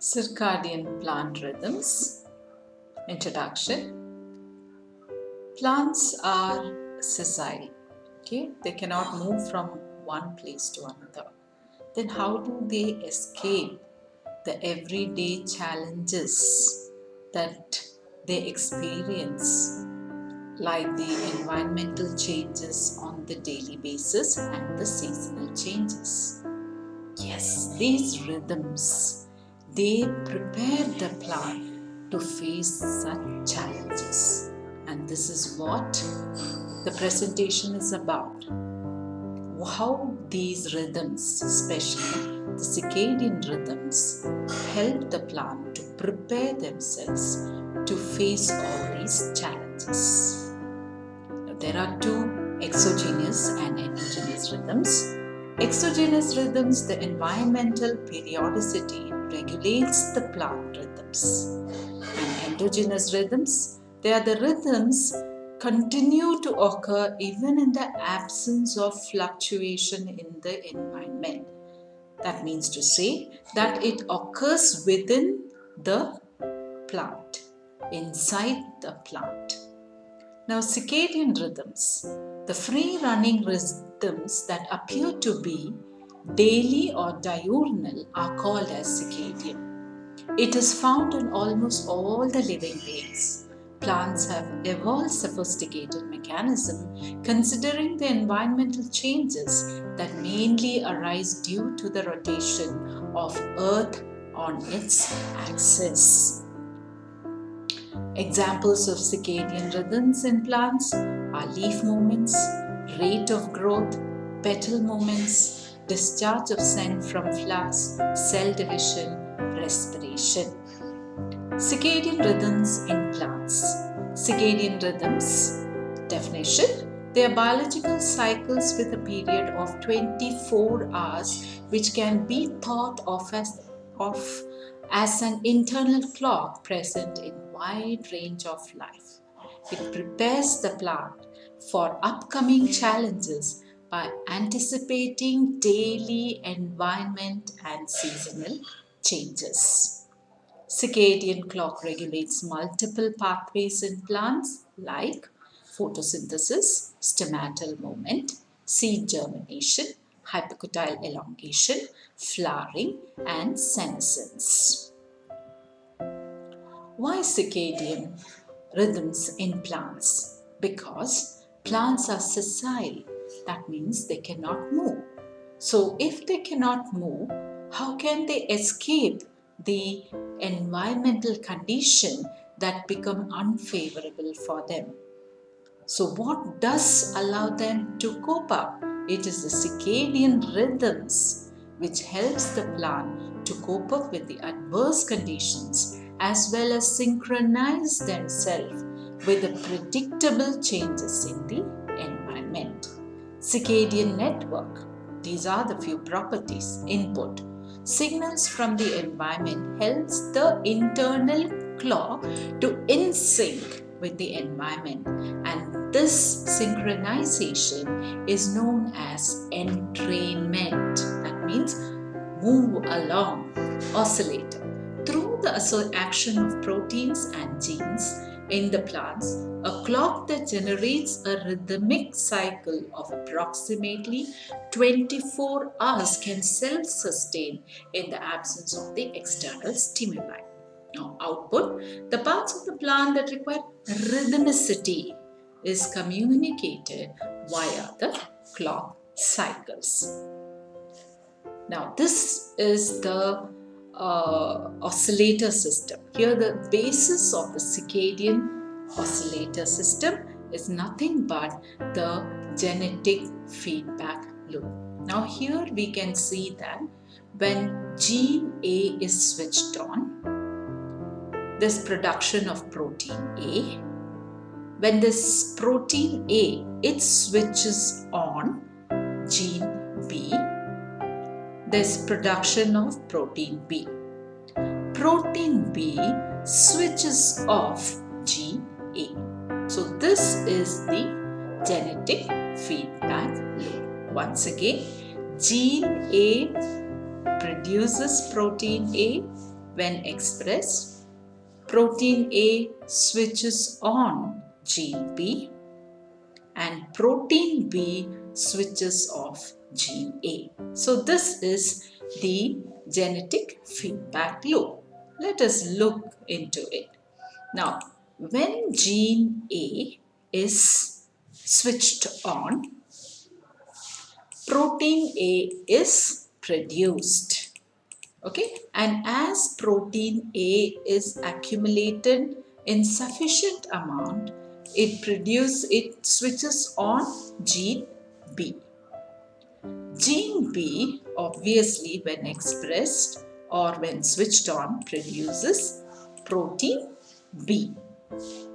Circadian plant rhythms. Introduction. Plants are sessile. Okay, they cannot move from one place to another. Then how do they escape the everyday challenges that they experience, like the environmental changes on the daily basis and the seasonal changes? Yes, these rhythms, they prepare the plant to face such challenges. And this is what the presentation is about. How these rhythms, especially the circadian rhythms, help the plant to prepare themselves to face all these challenges. Now, there are two exogenous and endogenous rhythms. Exogenous rhythms, the environmental periodicity regulates the plant rhythms. And endogenous rhythms, they are the rhythms continue to occur even in the absence of fluctuation in the environment. That means to say that it occurs within the plant, inside the plant. Now, circadian rhythms, the free-running rhythms that appear to be daily or diurnal, are called as circadian. It is found in almost all the living beings. Plants have evolved sophisticated mechanism considering the environmental changes that mainly arise due to the rotation of Earth on its axis. Examples of circadian rhythms in plants are leaf movements, rate of growth, petal movements, discharge of scent from flowers, cell division, respiration. Circadian rhythms in plants. Circadian rhythms, definition, they are biological cycles with a period of 24 hours which can be thought of as an internal clock present in a wide range of life. It prepares the plant for upcoming challenges by anticipating daily environment and seasonal changes. Circadian clock regulates multiple pathways in plants like photosynthesis, stomatal movement, seed germination, hypocotyl elongation, flowering, and senescence. Why circadian rhythms in plants? Because plants are sessile. That means they cannot move. So if they cannot move, how can they escape the environmental condition that become unfavorable for them? So what does allow them to cope up? It is the circadian rhythms which helps the plant to cope up with the adverse conditions as well as synchronize themselves with the predictable changes in the environment. Circadian network. These are the few properties. Input. Signals from the environment helps the internal clock to in sync with the environment, and this synchronization is known as entrainment. That means move along, oscillator. Through the action of proteins and genes in the plants, a clock that generates a rhythmic cycle of approximately 24 hours can self-sustain in the absence of the external stimuli. Now, output, the parts of the plant that require rhythmicity is communicated via the clock cycles. Now, this is the oscillator system. Here the basis of the circadian oscillator system is nothing but the genetic feedback loop. Now here we can see that when gene A is switched on, there's production of protein A. When this protein A, it switches on gene B, there's production of protein B. Protein B switches off gene A. So this is the genetic feedback loop. Once again, gene A produces protein A. When expressed, protein A switches on gene B and protein B switches off gene A. So this is the genetic feedback loop. Let us look into it. Now, when gene A is switched on, protein A is produced. Okay, and as protein A is accumulated in sufficient amount, it switches on gene B. Gene B, obviously, when expressed or when switched on, produces protein B.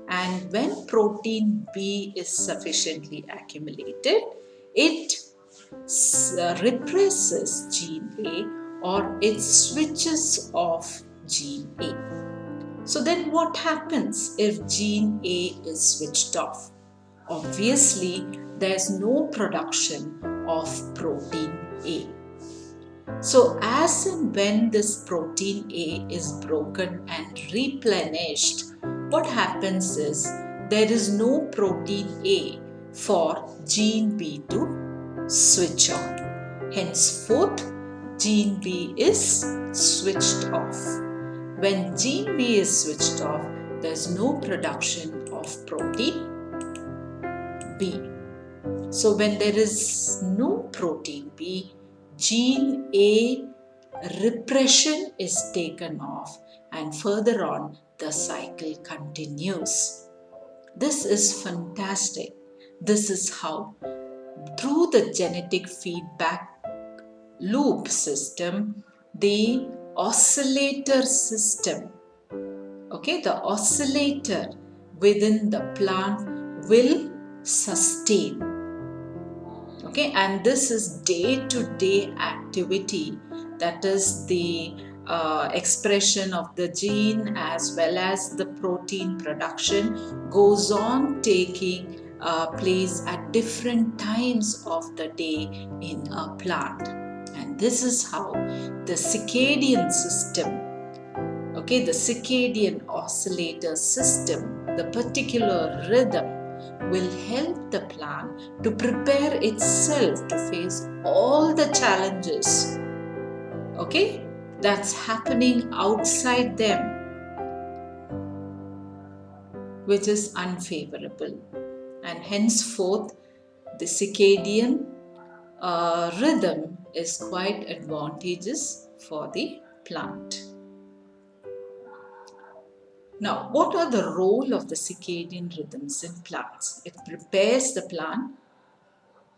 And when protein B is sufficiently accumulated, it represses gene A or it switches off gene A. So then what happens if gene A is switched off? Obviously, there's no production of protein A. So as and when this protein A is broken and replenished, what happens is there is no protein A for gene B to switch on. Henceforth, gene B is switched off. When gene B is switched off, there is no production of protein B. So when there is no protein B, gene A repression is taken off and further on the cycle continues. This is fantastic. This is how through the genetic feedback loop system, the oscillator system, the oscillator within the plant will sustain. And this is day-to-day activity, that is the expression of the gene as well as the protein production goes on taking place at different times of the day in a plant. And this is how the circadian system, the circadian oscillator system, the particular rhythm will help the plant to prepare itself to face all the challenges, that's happening outside them, which is unfavorable. And henceforth, the circadian rhythm is quite advantageous for the plant. Now, what are the role of the circadian rhythms in plants? It prepares the plant,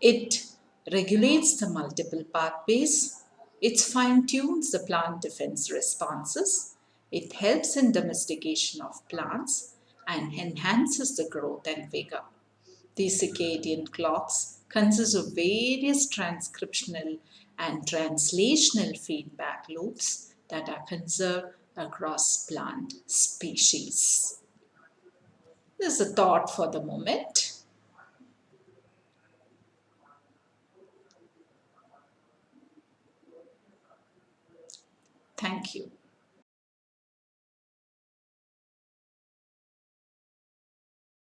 it regulates the multiple pathways, it fine-tunes the plant defense responses, it helps in domestication of plants and enhances the growth and vigor. These circadian clocks consist of various transcriptional and translational feedback loops that are conserved across plant species. This is a thought for the moment. Thank you.